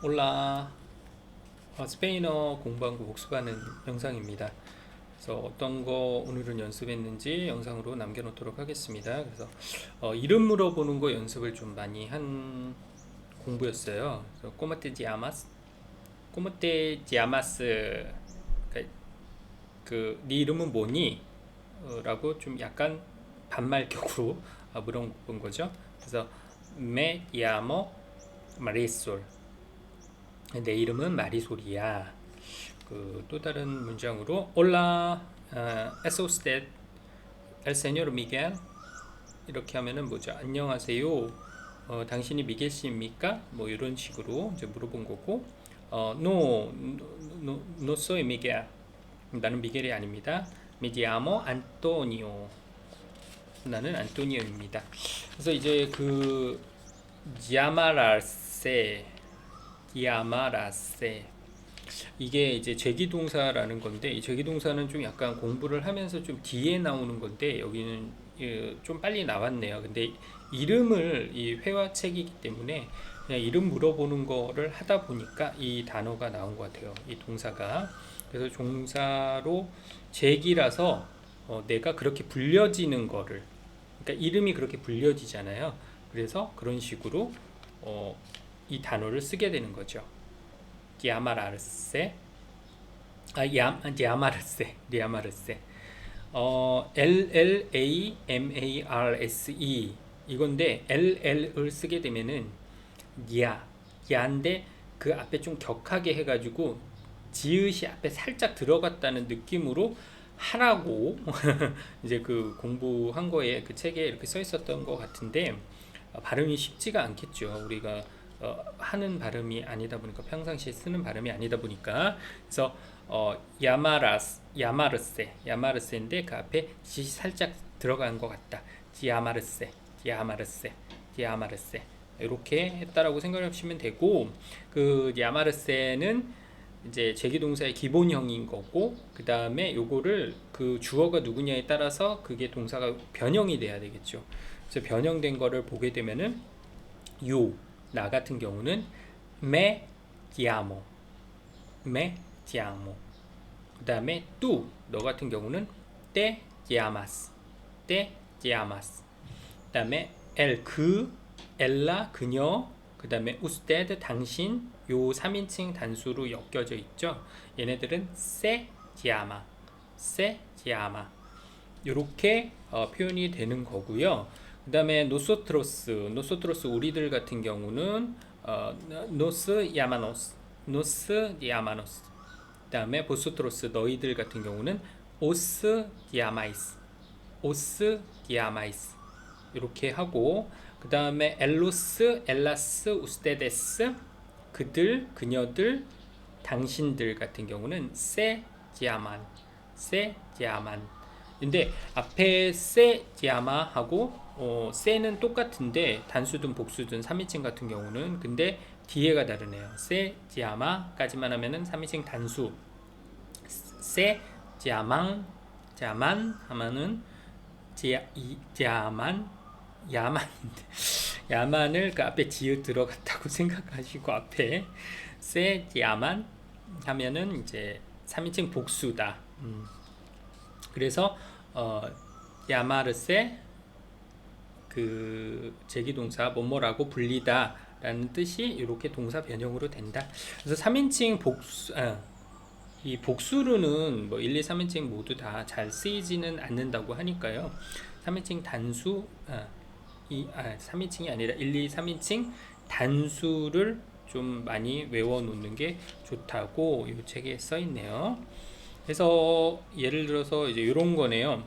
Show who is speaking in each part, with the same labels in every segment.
Speaker 1: 올라. 스페인어 공부하고 복습하는 영상입니다. 그래서 어떤 거 오늘은 연습했는지 영상으로 남겨놓도록 하겠습니다. 그래서 이름 물어보는 거 연습을 좀 많이 한 공부였어요. 그래서 꼬마떼지 아마스, 꼬마떼지 아마스, 네 이름은 뭐니? 라고 좀 약간 반말격으로 물어본 거죠. 그래서 me llamo Marisol. 내 이름은 마리솔이야. 또 다른 문장으로 Hola, es usted el señor Miguel? 이렇게 하면은 뭐죠? 안녕하세요. 당신이 미겔 씨입니까? 뭐 이런 식으로 이제 물어본 거고, no soy Miguel. 나는 미겔이 아닙니다. Me llamo Antonio. 나는 안토니오입니다. 그래서 이제 llamarse, llamarse 이게 이제 제기동사라는 건데, 이 제기동사는 좀 약간 공부를 하면서 좀 뒤에 나오는 건데 여기는 좀 빨리 나왔네요. 근데 이름을 이 회화책이기 때문에 그냥 이름 물어보는 거를 하다 보니까 이 단어가 나온 것 같아요. 이 동사가. 그래서 종사로 제기라서 내가 그렇게 불려지는 거를, 그러니까 이름이 그렇게 불려지잖아요. 그래서 그런 식으로 이 단어를 쓰게 되는 거죠. llamarse, llamarse. LLAMARSE 이건데 LL을 쓰게 되면은 야인데 그 앞에 좀 격하게 해가지고 지읒이 앞에 살짝 들어갔다는 느낌으로 하라고 이제 그 공부한 거에 그 책에 이렇게 써 있었던 것 같은데 발음이 쉽지가 않겠죠. 우리가 하는 발음이 아니다 보니까, 평상시에 쓰는 발음이 아니다 보니까. 그래서 야마르세인데 그 앞에 지 살짝 들어간 것 같다. 야마르세 이렇게 했다라고 생각하시면 되고, 그 야마르세는 이제 제기동사의 기본형인 거고, 그 다음에 요거를 그 주어가 누구냐에 따라서 그게 동사가 변형이 돼야 되겠죠. 그래서 변형된 거를 보게 되면은 나 같은 경우는 me llamo, 그 다음에 너 같은 경우는 te llamas, 그 다음에 ella 그녀, 그 다음에 usted 당신, 요 3인칭 단수로 엮여져 있죠. 얘네들은 se llama 이렇게 표현이 되는 거고요. 그 다음에 노소트로스 우리들 같은 경우는 노스 야마노스. 그 다음에 보스트로스 너희들 같은 경우는 오스 디아마이스 이렇게 하고, 그 다음에 엘라스 우스테데스 그들 그녀들 당신들 같은 경우는 세 지아만. 근데 앞에 세 지아마 하고 세는 똑같은데 단수든 복수든 3인칭 같은 경우는 근데 뒤에가 다르네요. 세 지아마까지만 하면은 3인칭 단수, 세 자만 하면은 자만 야만을 그 앞에 지읒 들어갔다고 생각하시고 앞에 세 야만 하면은 이제 3인칭 복수다. 그래서 야마르세 그 제기동사 뭐뭐라고 불리다 라는 뜻이 이렇게 동사 변형으로 된다. 그래서 3인칭 이 복수로는 뭐 1, 2, 3인칭 모두 다 잘 쓰이지는 않는다고 하니까요. 3인칭 단수, 3인칭이 아니라 1, 2, 3인칭 단수를 좀 많이 외워놓는 게 좋다고 이 책에 써 있네요. 그래서 예를 들어서 이제 이런 거네요.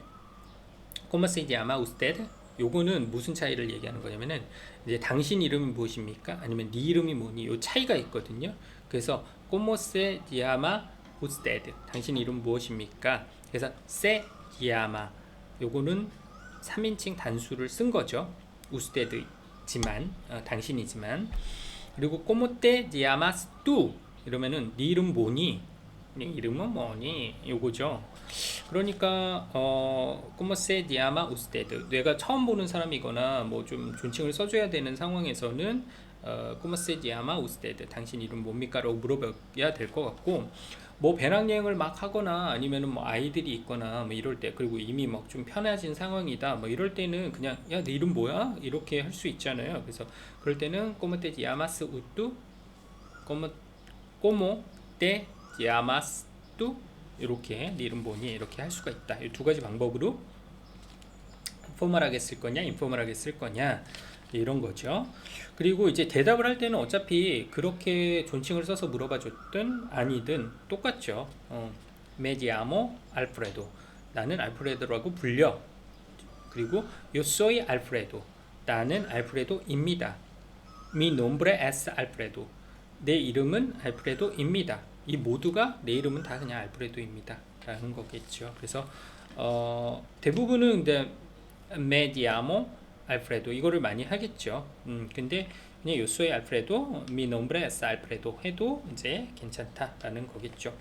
Speaker 1: ¿Cómo se llama usted? 요거는 무슨 차이를 얘기하는 거냐면은 이제 당신 이름이 무엇입니까? 아니면 네 이름이 뭐니? 요 차이가 있거든요. 그래서 ¿Cómo se llama usted? 당신 이름 무엇입니까? 그래서 se llama 요거는 3인칭 단수를 쓴 거죠. usted 지만 당신이지만. 그리고 ¿Cómo te llamas tú? 이러면은 네 이름 뭐니? 네 이름은 뭐니? 요거죠. 그러니까 como se llama usted? 내가 처음 보는 사람이거나 뭐 좀 존칭을 써줘야 되는 상황에서는 ¿Cómo se llama usted? 당신 이름 뭡니까?라고 물어봐야 될 것 같고, 뭐 배낭여행을 막 하거나 아니면은 뭐 아이들이 있거나 뭐 이럴 때, 그리고 이미 막 좀 편해진 상황이다 뭐 이럴 때는 그냥 야, 내 이름 뭐야? 이렇게 할 수 있잖아요. 그래서 그럴 때는 ¿Cómo te llamas tú? ¿Cómo, cómo te llamas tú? 이렇게 네 이름 뭐니? 이렇게 할 수가 있다. 이 두 가지 방법으로 포멀하게 쓸 거냐, 인포멀하게 쓸 거냐, 이런 거죠. 그리고 이제 대답을 할 때는 어차피 그렇게 존칭을 써서 물어봐 줬든 아니든 똑같죠. Me llamo Alfredo. 나는 알프레도라고 불려. 그리고 Yo soy Alfredo. 나는 알프레도입니다. Mi nombre es Alfredo. 내 이름은 알프레도입니다. 이 모두가 내 이름은 다 그냥 알프레도입니다 라는 거겠죠. 그래서 대부분은 이제 Me llamo Alfredo 이거를 많이 하겠죠. 근데 그냥 Yo soy Alfredo, mi nombre es Alfredo 해도 이제 괜찮다라는 거겠죠.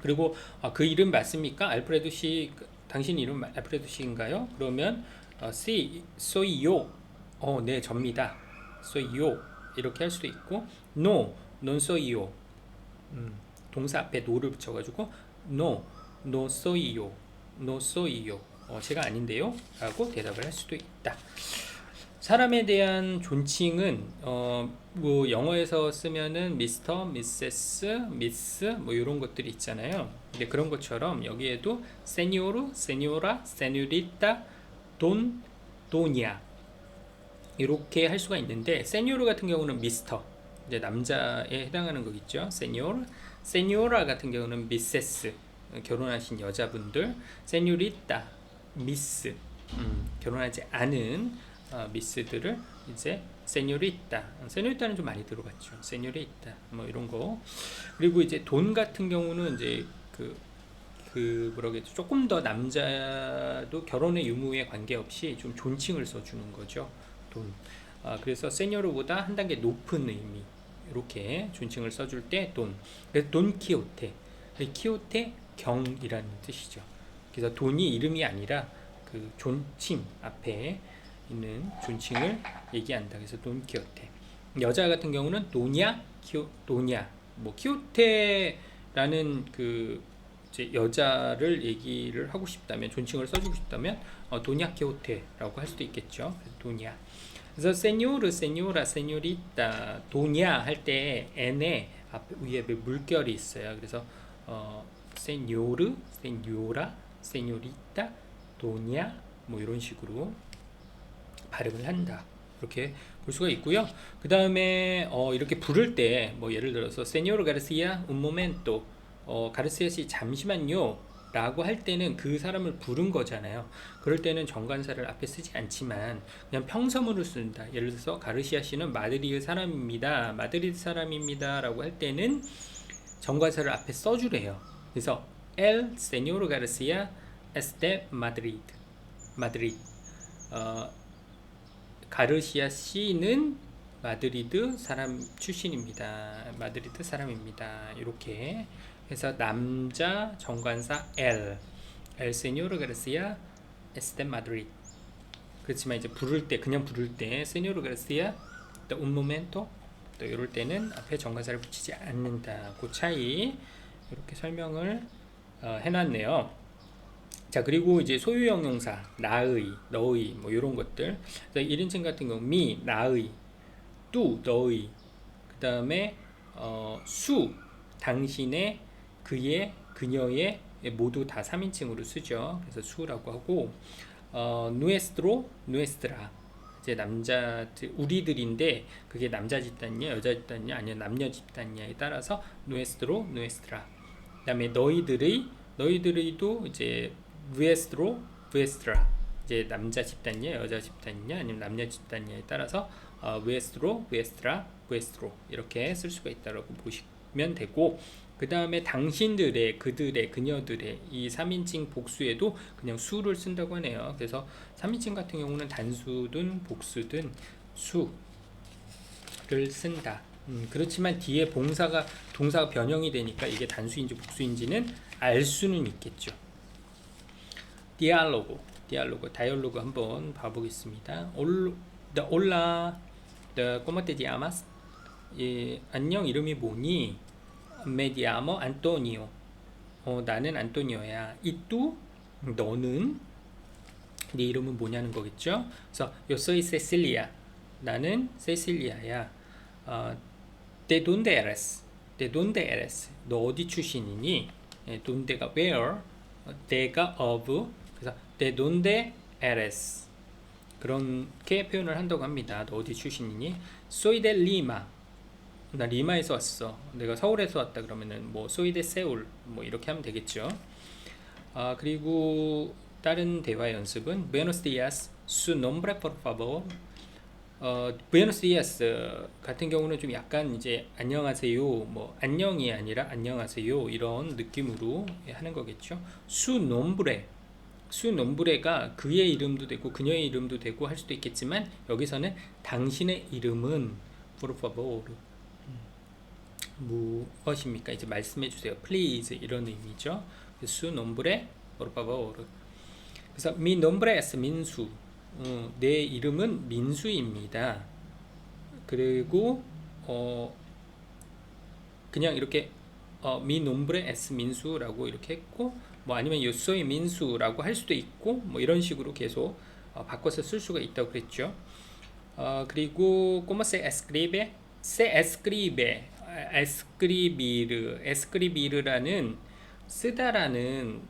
Speaker 1: 그리고 그 이름 맞습니까? 알프레도 씨, 당신 이름 알프레도 씨인가요? 그러면 sí, soy yo. 네, 접니다. soy yo 이렇게 할 수도 있고, no, non soy yo. 동사 앞에 no를 붙여가지고 no, no soy yo, no soy yo. 제가 아닌데요 라고 대답을 할 수도 있다. 사람에 대한 존칭은 뭐 영어에서 쓰면은 미스터, 미세스, 미스 뭐 이런 것들이 있잖아요. 근데 그런 것처럼 여기에도 세뇨르, 세뇨라, 세뇨리타, 돈, 도냐 이렇게 할 수가 있는데, 세뇨르 같은 경우는 미스터, 이제 남자에 해당하는 거겠죠. 세뇨르, 세뇨라 같은 경우는 미세스, 결혼하신 여자분들, 세뇨리타, 미스, 결혼하지 않은 미스들을 이제 세뇨리타, 세뇨리타는 좀 많이 들어봤죠. 세뇨리타 뭐 이런 거. 그리고 이제 돈 같은 경우는 이제 그 뭐라겠죠, 조금 더 남자도 결혼의 유무에 관계없이 좀 존칭을 써주는 거죠. 돈. 그래서 세뇨르보다 한 단계 높은 의미, 이렇게 존칭을 써줄 때 돈. 그래서 돈키호테, 키호테 경이라는 뜻이죠. 그래서 돈이 이름이 아니라 그 존칭 앞에 있는 존칭을 얘기한다. 그래서 돈키호테. 여자 같은 경우는 도냐, 도냐. 뭐 키호테라는 그 이제 여자를 얘기를 하고 싶다면, 존칭을 써주고 싶다면 도냐 키호테라고 할 수도 있겠죠. 도냐. 그래서 세뇨르, 세뇨라, 세뇨리타, 도냐 할 때 n에 앞에 위에 물결이 있어요. 그래서 세뇨르, 세뇨라, 세뇨리타, 도냐 뭐 이런 식으로 발음을 한다. 이렇게 볼 수가 있고요. 그 다음에 이렇게 부를 때 뭐 예를 들어서 세뇨르 가르시아 un momento, 가르시아 씨 잠시만요 라고 할 때는 그 사람을 부른 거잖아요. 그럴 때는 정관사를 앞에 쓰지 않지만 그냥 평서문을 쓴다. 예를 들어서 가르시아 씨는 마드리드 사람입니다, 마드리드 사람입니다 라고 할 때는 정관사를 앞에 써주래요. 그래서 El señor García es de Madrid, 마드리드. 가르시아 씨는 마드리드 사람 출신입니다, 마드리드 사람입니다. 이렇게 해서 남자 정관사 el señor García es de Madrid. 그렇지만 이제 부를 때, 그냥 부를 때 señor García un momento, 또 이럴 때는 앞에 정관사를 붙이지 않는다. 그 차이 이렇게 설명을 해놨네요. 자, 그리고 이제 소유형 용사 나의, 너의 뭐 이런 것들. 1인칭 같은 경우 미, 나의, 뚜, 너의, 그 다음에 수, 당신의, 그의, 그녀의 모두 다 3인칭으로 쓰죠. 그래서 수라고 하고, nuestro, nuestra, 이제 남자, 우리들인데 그게 남자 집단이냐 여자 집단이냐 아니면 남녀 집단이냐에 따라서 nuestro, nuestra. 그 다음에 너희들의도 이제 vuestro, vuestra, 이제 남자 집단이냐 여자 집단이냐 아니면 남녀 집단이냐에 따라서 vuestro, vuestra, vuestro 이렇게 쓸 수가 있다라고 보시면 되고, 그 다음에 당신들의, 그들의, 그녀들의 이 3인칭 복수에도 그냥 수를 쓴다고 하네요. 그래서 3인칭 같은 경우는 단수든 복수든 수를 쓴다. 그렇지만 뒤에 동사가 변형이 되니까 이게 단수인지 복수인지는 알 수는 있겠죠. 다이얼로그 한번 봐보겠습니다. Hola, ¿Cómo te llamas? 안녕, 이름이 뭐니? Me llamo Antonio. 나는 안토니오야. ¿Y tú? 너는? 네 이름은 뭐냐는 거겠죠? 그래서 Yo soy Cecilia. 나는 세실리아야. 어, ¿De dónde eres? ¿De dónde eres? 너 어디 출신이니? donde가 where, de가 of. 그래서 ¿De dónde eres? 그렇게 표현을 한다고 합니다. 너 어디 출신이니? Soy de Lima. 나 리마에서 왔어. 내가 서울에서 왔다 그러면은 뭐 soy de Seul 뭐 이렇게 하면 되겠죠. 그리고 다른 대화 연습은 Buenos días, su nombre por favor. Buenos días 같은 경우는 좀 약간 이제 안녕하세요, 뭐 안녕이 아니라 안녕하세요 이런 느낌으로 하는 거겠죠. Su nombre, su nombre가 그의 이름도 되고 그녀의 이름도 되고 할 수도 있겠지만 여기서는 당신의 이름은 por favor 무엇입니까? 이제 말씀해 주세요. Please 이런 의미죠. Su nombre por favor. 그래서 mi nombre es 민수. 내 이름은 민수입니다. 그리고 그냥 이렇게 mi nombre es 민수라고 이렇게 했고 뭐 아니면 yo soy 민수라고 할 수도 있고 뭐 이런 식으로 계속 바꿔서 쓸 수가 있다고 그랬죠. 그리고 ¿cómo se escribe? Se escribe, escribir라는 쓰다라는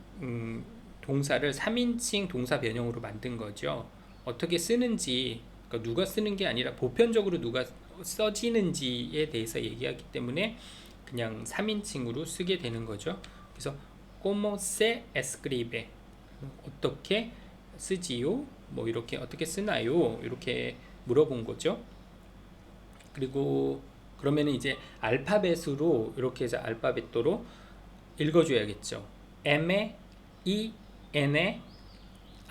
Speaker 1: 동사를 3인칭 동사 변형으로 만든 거죠. 어떻게 쓰는지, 그러니까 누가 쓰는 게 아니라 보편적으로 누가 써지는지에 대해서 얘기하기 때문에 그냥 3인칭으로 쓰게 되는 거죠. 그래서 ¿cómo se escribe? 어떻게 쓰지요? 뭐 이렇게 어떻게 쓰나요? 이렇게 물어본 거죠. 그리고 그러면은 이제 알파벳으로 이렇게 해서 알파벳도로 읽어줘야겠죠. M, E, N,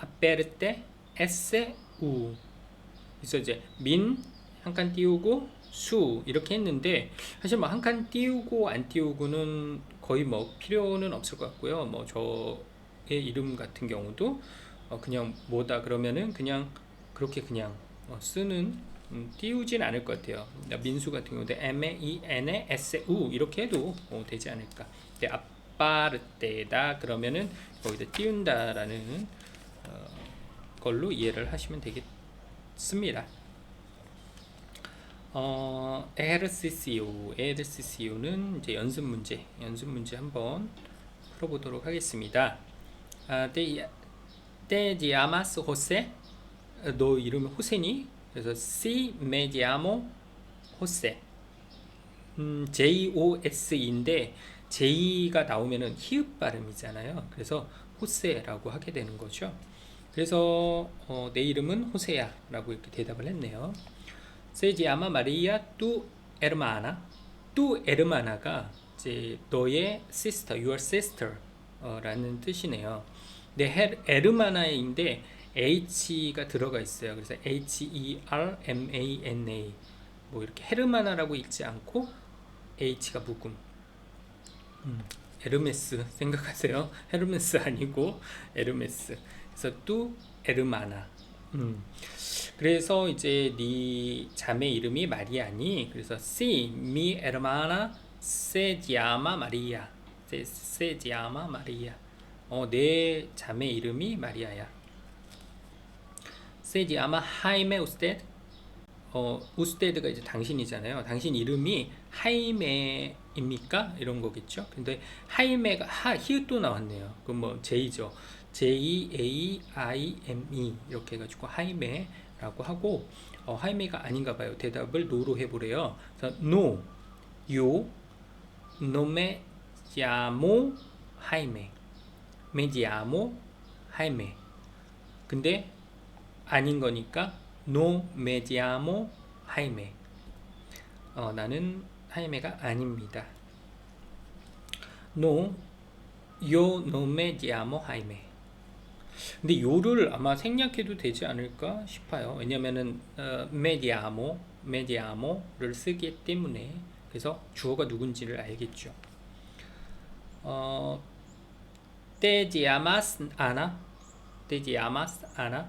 Speaker 1: aperte, S, U. 그래서 이제 민 한 칸 띄우고 수 이렇게 했는데 사실 뭐 한 칸 띄우고 안 띄우고는 거의 뭐 필요는 없을 것 같고요. 뭐 저의 이름 같은 경우도 그냥 뭐다 그러면은 그냥 그렇게 그냥 쓰는 띄우진 않을 것 같아요. 민수 같은 경우도 M, E, N, S, U 이렇게 해도 되지 않을까. 근데 아빠르테다 그러면은 거기다 띄운다라는 걸로 이해를 하시면 되겠습니다. 에르시시오는 이제 연습 문제 한번 풀어보도록 하겠습니다. te llamas José? 너 이름이 호세니? 그래서 si me llamo José. Jos인데 J가 나오면은 히읗 발음이잖아요. 그래서 호세라고 하게 되는 거죠. 그래서 내 이름은 호세야라고 이렇게 대답을 했네요. Se llama María tu hermana. Tu hermana가 이제 너의 sister, your sister 라는 뜻이네요. 근데 에르마나인데 H가 들어가 있어요. 그래서 Hermana 뭐 이렇게 헤르마나라고 읽지 않고 H가 묵음. 에르메스 생각하세요. 헤르메스 아니고 에르메스. 그래서 뚜 에르마나. 그래서 이제 네 자매 이름이 마리아니. 그래서 si mi hermana se llama María. se llama María. 내 자매 이름이 마리아야. Se llama Jaime usted. 우스테드가 이제 당신이잖아요. 당신 이름이 하이메입니까? 이런 거겠죠. 근데 하이메가 히읗도 나왔네요. 그럼 뭐 J죠. J-A-I-M-E 이렇게 해가지고 하이메라고 하고 하이메가 아닌가 봐요. 대답을 no로 해보래요. 그래서 no, yo no me llamo Jaime. me llamo Jaime. 근데 아닌 거니까 no me llamo Jaime. 나는 하이메가 아닙니다. No, yo no me llamo Jaime. 근데 요를 아마 생략해도 되지 않을까 싶어요. 왜냐면은 me llamo를 쓰기 때문에. 그래서 주어가 누군지를 알겠죠. te llamas Ana. te llamas Ana.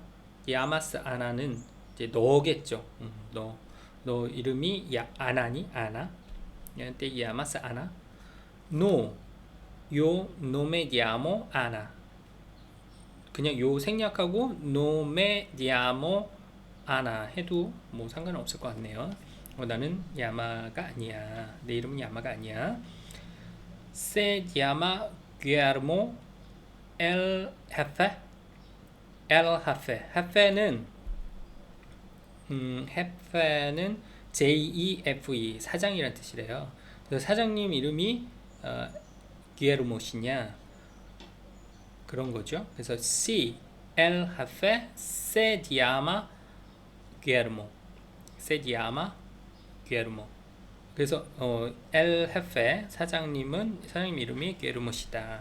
Speaker 1: llamas Ana는 이제 너겠죠. 너 너 이름이 아나니? 아나? te llamas Ana? No, yo no me llamo Ana. 그냥 요 생략하고 no me llamo Ana 해도 뭐 상관은 없을 것 같네요. 나는 야마가 아니야. 내 이름은 야마가 아니야. Se llama Guillermo el Jefe. El Jefe. Jefe는 Jefe는 Jefe 사장이란 뜻이래요. 그래서 사장님 이름이 기에르모시냐 그런 거죠. 그래서 si el jefe se llama Guillermo. se llama Guillermo. 그래서 el jefe 사장님 이름이 게르모시다.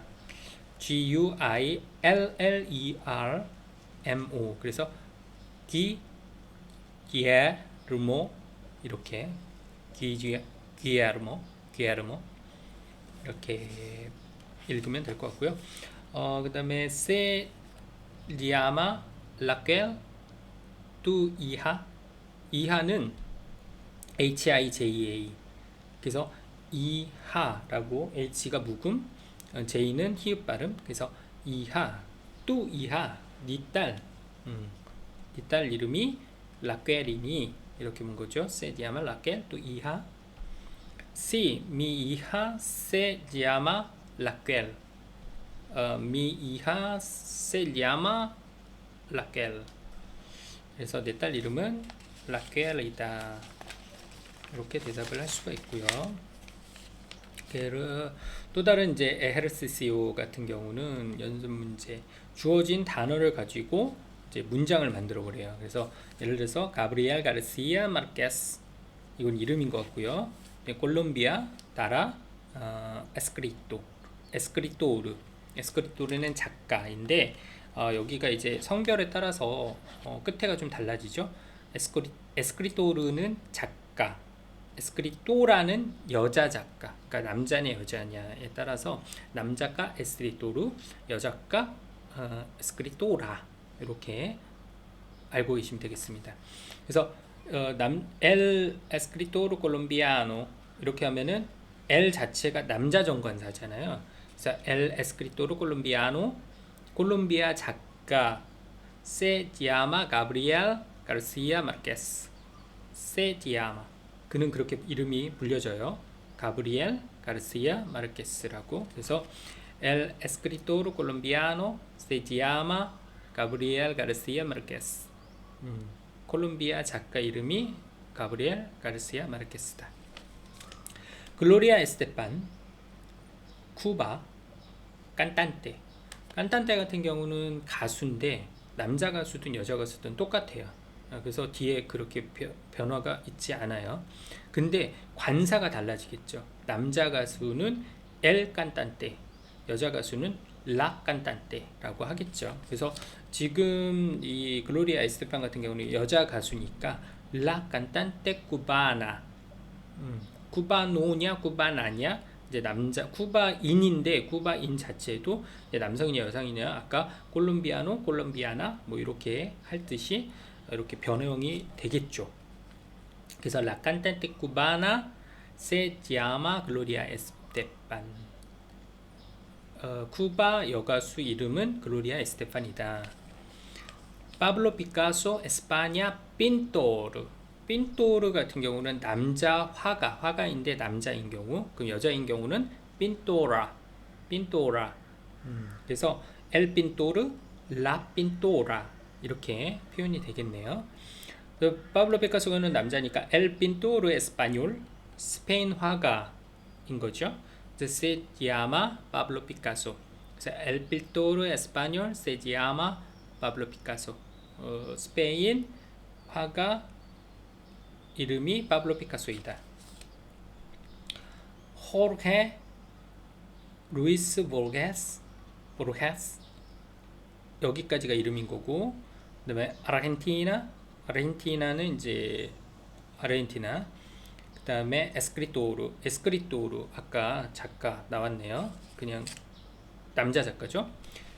Speaker 1: Guillermo. 그래서 Guillermo 이렇게 Guillermo 이렇게 읽으면 될 것 같고요. 그 다음에 se llama Raquel tu hija. 이하는 HIJA. 그래서 이하라고 H가 묵음, J는 히읗 발음. 그래서 이하, 또 이하, 네 딸 이름이 라quel이니 이렇게 문 거죠. Se llama Raquel tu hija. Sí, mi hija se llama Raquel. Mi hija se llama Raquel. 그래서 내 딸 이름은 라quel이다. 이렇게 대답을 할 수가 있고요. 또 다른 이제 에헤르시시오 같은 경우는 연습 문제 주어진 단어를 가지고 이제 문장을 만들어 보래요. 그래서 예를 들어서 가브리엘 가르시아 마르케스 이건 이름인 것 같고요. 콜롬비아 나라 에스크리토르는 작가인데 여기가 이제 성별에 따라서 끝에가 좀 달라지죠. 에스크리토르는 작가, 에스크리토라는 여자 작가, 그러니까 남자냐 여자냐에 따라서 남작가 에스크리토르, 여작가 에스크리토라 이렇게 알고 계시면 되겠습니다. 그래서 엘 에스크리토르 콜롬비아노 이렇게 하면은 엘 자체가 남자 정관사잖아요. 그래서 엘 에스크리토르 콜롬비아노 콜롬비아 작가 se llama Gabriel Garcia Marquez. se llama 그는 그렇게 이름이 불려져요. 가브리엘 가르시아 마르케스라고. 그래서 el escritor colombiano se llama Gabriel Garcia Marquez. 콜롬비아 작가 이름이 가브리엘 가르시아 마르케스다. 글로리아 에스테판 쿠바 깐탄테. 깐탄테 같은 경우는 가수인데 남자 가수든 여자 가수든 똑같아요. 그래서 뒤에 그렇게 변화가 있지 않아요. 근데 관사가 달라지겠죠. 남자 가수는 엘 깐탄테, 여자 가수는 라 깐탄테라고 하겠죠. 그래서 지금 이 글로리아 에스테판 같은 경우는 여자 가수니까 라 깐탄테 쿠바나, 쿠바노냐 쿠바나냐 이제 남자 쿠바인인데 쿠바인 자체도 남성이냐 여성이냐 아까 콜롬비아노 콜롬비아나 뭐 이렇게 할 듯이 이렇게 변형이 되겠죠. 그래서 La cantante cubana se llama Gloria Estefan. 쿠바 여가수 이름은 글로리아 에스테판이다. 파블로 피카소 에스파냐 핀토르. 핀토르 같은 경우는 남자 화가인데 남자인 경우, 그럼 여자인 경우는 핀토라. 그래서 엘 핀토르, 라 핀토라 이렇게 표현이 되겠네요. 파블로 피카소는 남자니까 엘 핀토르 에스파뇰 스페인 화가인 거죠. se llama Pablo Picasso. 그래서 엘 핀토르 에스파뇰 se llama Pablo Picasso. 스페인 화가 이름이 파블로 피카소이다. 호르헤 루이스 보르헤스 여기까지가 이름인 거고, 그 다음에 아르헨티나는 이제 아르헨티나, 그 다음에 에스크리토르 아까 작가 나왔네요. 그냥 남자 작가죠.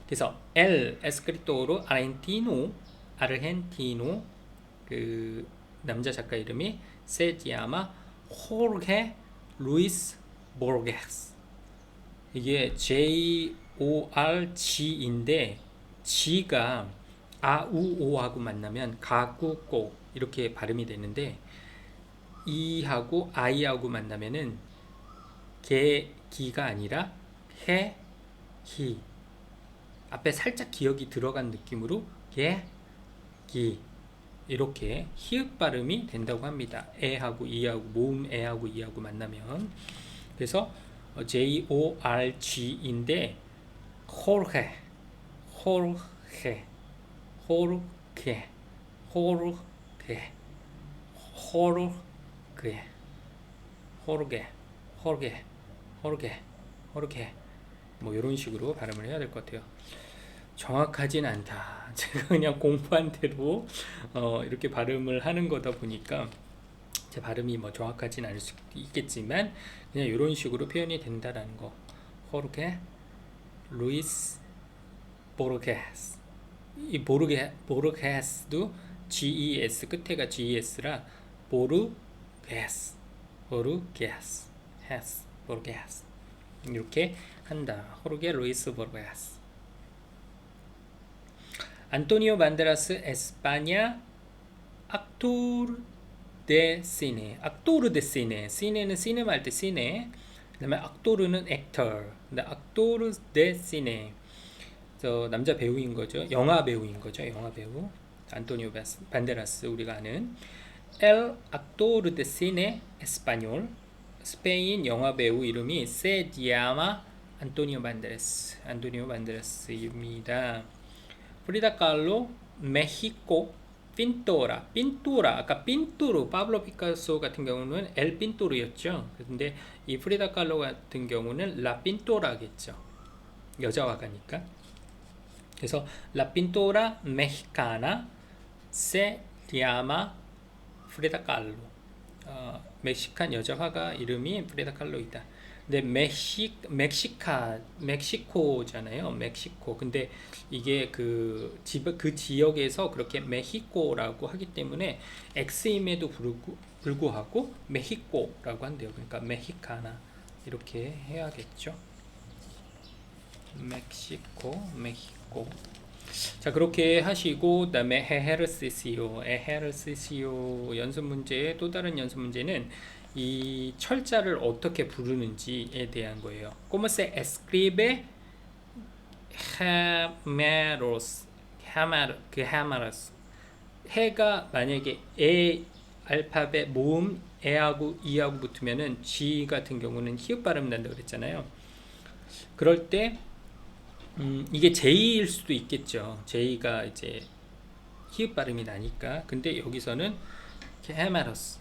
Speaker 1: 그래서 엘 에스크리토르 아르헨티노 그 남자 작가 이름이 se llama Jorge Luis Borges. 이게 Jorg인데 G가 아우오하고 만나면 가구꼬 이렇게 발음이 되는데 이하고 아이하고 만나면은 개기가 아니라 해, 히 앞에 살짝 기역이 들어간 느낌으로 개, 기 이렇게 히읗 발음이 된다고 합니다. 에하고 이하고 모음 에하고 이하고 만나면 그래서 Jorg인데 Jorge, Jorge, Jorge, Jorge, Jorge, Jorge, Jorge, Jorge, Jorge 뭐 이런 식으로 발음을 해야 될 것 같아요. 정확하진 않다. 제가 그냥 공부한 대로 이렇게 발음을 하는 거다 보니까 제 발음이 뭐 정확하진 않을 수 있겠지만 그냥 이런 식으로 표현이 된다라는 거. 호르게 루이스 보르게스. 이 보르게스도 GES 끝에가 GES라 보르게스 헤스 보르게스 이렇게 한다. 호르게 루이스 보르게스. Antonio Banderas España actor de cine. actor de cine. cine는 시네마 할 때 시네. 그다음에 actor는 actor. 근데 actor de cine. 저 남자 배우인 거죠. 영화 배우인 거죠. 영화 배우. 안토니오 반데라스 우리가 아는 El actor de cine español. 스페인 영화 배우 이름이 se llama Antonio Banderas. 안토니오 반데라스입니다. 프리다 칼로 메히코 핀토라 아까 핀토르 파블로 피카소 같은 경우는 엘 핀토르였죠. 근데 이 프리다 칼로 같은 경우는 라 핀토라겠죠. 여자 화가니까. 그래서 라 핀토라 메히카나 se llama 프리다 칼로. 멕시칸 여자 화가 이름이 프리다 칼로이다. 근데 멕시코잖아요. 멕시코. 근데 이게 그 지역에서 그렇게 메히코라고 하기 때문에 X임에도 불구하고 메히코라고 한대요. 그러니까 메히카나 이렇게 해야겠죠. 멕시코. 자, 그렇게 하시고 그다음에 에헤르시시오 연습 문제의 또 다른 연습 문제는 이 철자를 어떻게 부르는지에 대한 거예요. ¿Cómo se escribe gemelos? gemelos. 해가 만약에 에 알파벳 모음 에하고 이하고 붙으면은 G 같은 경우는 히읗 발음 난다고 그랬잖아요. 그럴 때 이게 J일 수도 있겠죠. J가 이제 히읗 발음이 나니까. 근데 여기서는 gemelos.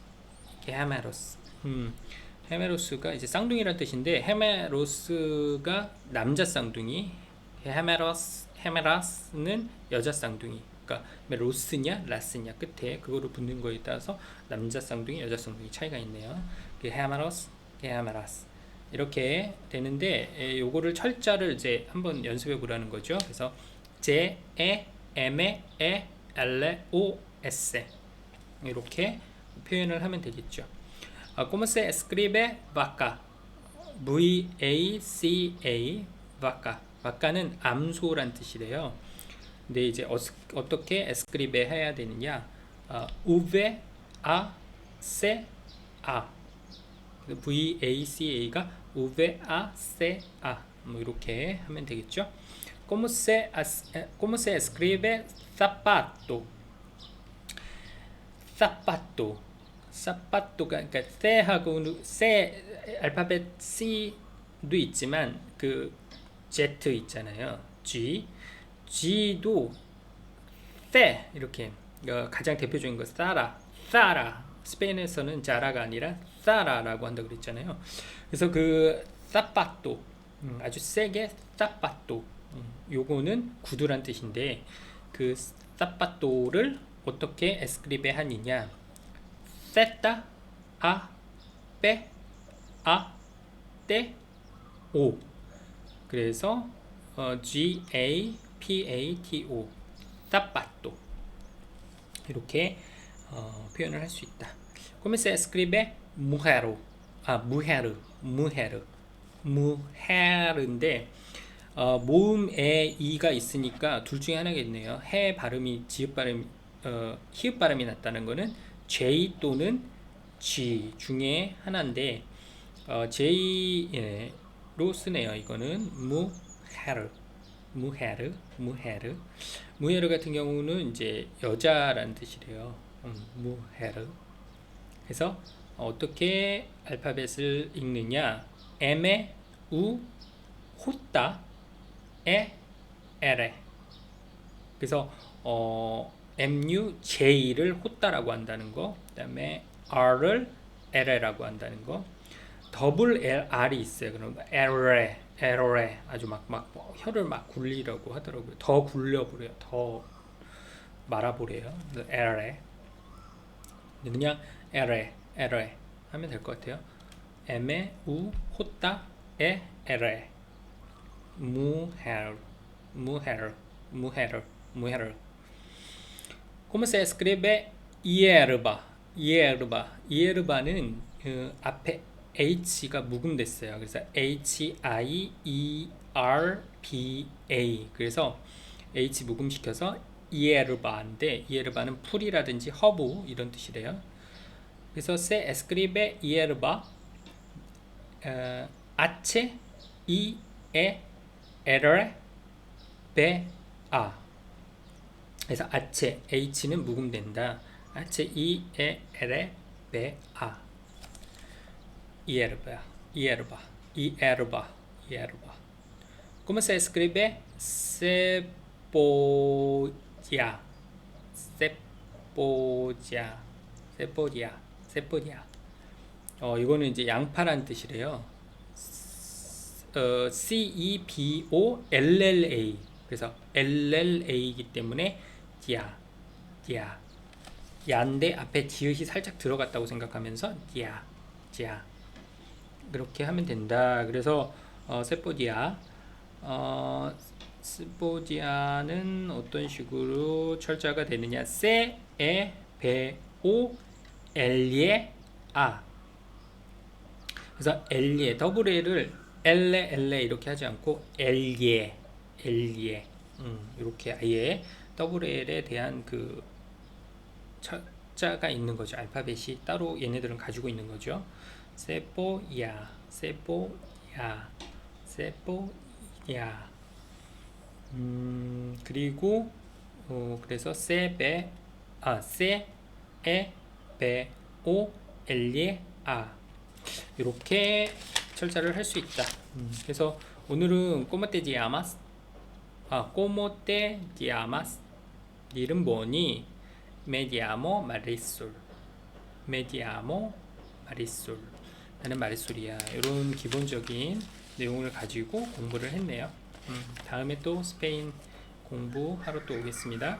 Speaker 1: 헤메로스가 이제 쌍둥이란 뜻인데 헤메로스가 남자 쌍둥이, 헤메라스는 여자 쌍둥이. 그러니까 로스냐 라스냐 끝에 그거로 붙는 거에 따라서 남자 쌍둥이 여자 쌍둥이 차이가 있네요. 헤메라스 이렇게 되는데 요거를 철자를 이제 한번 연습해 보라는 거죠. 그래서 J, E, M, E, L, O, S 이렇게 표현을 하면 되겠죠. ¿Cómo se escribe vaca? V-A-C-A vaca. vaca는 암소란 뜻이래요. 근데 이제 어떻게 escribe 해야 되느냐? V-A-C-A V-A-C-A가 V-A-C-A 뭐 이렇게 하면 되겠죠. ¿Cómo se escribe zapato? 사파토가 그러니까 세하고 세 알파벳 C도 있지만 그 Z 있잖아요. G도 세 이렇게 가장 대표적인 거 사라 스페인에서는 자라가 아니라 사라라고 한다고 그랬잖아요. 그래서 그 사파토 아주 세게 사파토 요거는 구두란 뜻인데 그 사파토를 어떻게 에스크리베 하느냐 세타 아 빼 아 떼 오 그래서 GAPATO 사파토 이렇게 표현을 할 수 있다. Come se escribe mujer? mujer, mujer, mujer인데 모음에 이가 있으니까 둘 중에 하나겠네요. 해 발음이 지읒 발음, 히읗 발음이 났다는 거는 J 또는 G 중에 하나인데 J로 쓰네요. 이거는 mujer, mujer, mujer. mujer 같은 경우는 이제 여자라는 뜻이래요. mujer. 그래서 어떻게 알파벳을 읽느냐? M에 U, 호따, 에, L에. 그래서 MU, J를 호따라고 한다는 거. 그다음에 R을 L이라고 한다는 거. 더블 L, R이 있어요. 그럼 L에, L에 아주 막 혀를 막 굴리라고 하더라고요. 더 굴려보래요. 더 말아보래요. L에. 그냥 L에 하면 될 것 같아요. M에 U, 호따, 에, L에. mujer, mujer, mujer, mujer. ¿Cómo se escribe hierba? hierba. hierba는 앞에 H가 묵음됐어요. 그래서 H-I-E-R-B-A. 그래서 H 묵음시켜서 hierba인데 hierba는 풀이라든지 허브 이런 뜻이래요. 그래서 se escribe hierba H-E-E L을 B A. 그래서 아체 H는 묵음된다. H E L B A. hierba, hierba, hierba, hierba. ¿Cómo se escribe cebolla? cebolla, cebolla, cebolla. 이거는 이제 양파란 뜻이래요. C-E-B-O-L-L-A. 그래서 LLA이기 때문에 야인데 앞에 지읒이 살짝 들어갔다고 생각하면서 야 그렇게 하면 된다. 그래서 세포디아는 어떤 식으로 철자가 되느냐? 세, 에, 베, 오, 엘예, 아. 그래서 엘예, 더블 L을 엘레 이렇게 하지 않고 엘예 이렇게 아예 더블 L에 대한 그 철자가 있는 거죠. 알파벳이 따로 얘네들은 가지고 있는 거죠. 세포야 그리고 그래서 세에 베 오 엘예 아 이렇게 철자를 할 수 있다. 그래서 오늘은 꼬모테 디아마스 꼬모테 디아마스 이름 뭐니? 메디아모 마리솔 나는 마리솔이야. 이런 기본적인 내용을 가지고 공부를 했네요. 다음에 또 스페인 공부하러 또 오겠습니다.